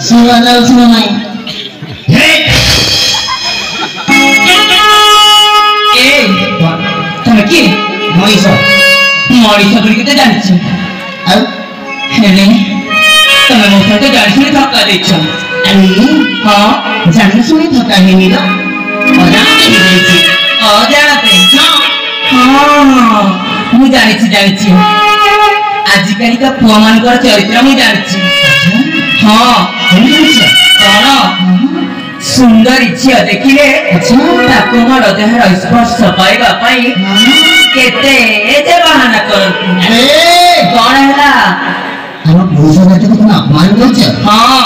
सुना जाउछ ना नाही ए तमे की मनीषा मनीषा बोली के जानि छी आ हेले तमे मो साथे जानि सुनी धक्का देछ अरे हां जानि सुनी धक्का हेनी लो अजाणते हाँ मु जानी आजिकल का पुआ मान चरित्र मु जानी हाँ कौन सुंदर झील देखिले मोर देहर स्पर्श पाइबा केते बाहाना करती कौन है अपमान हाँ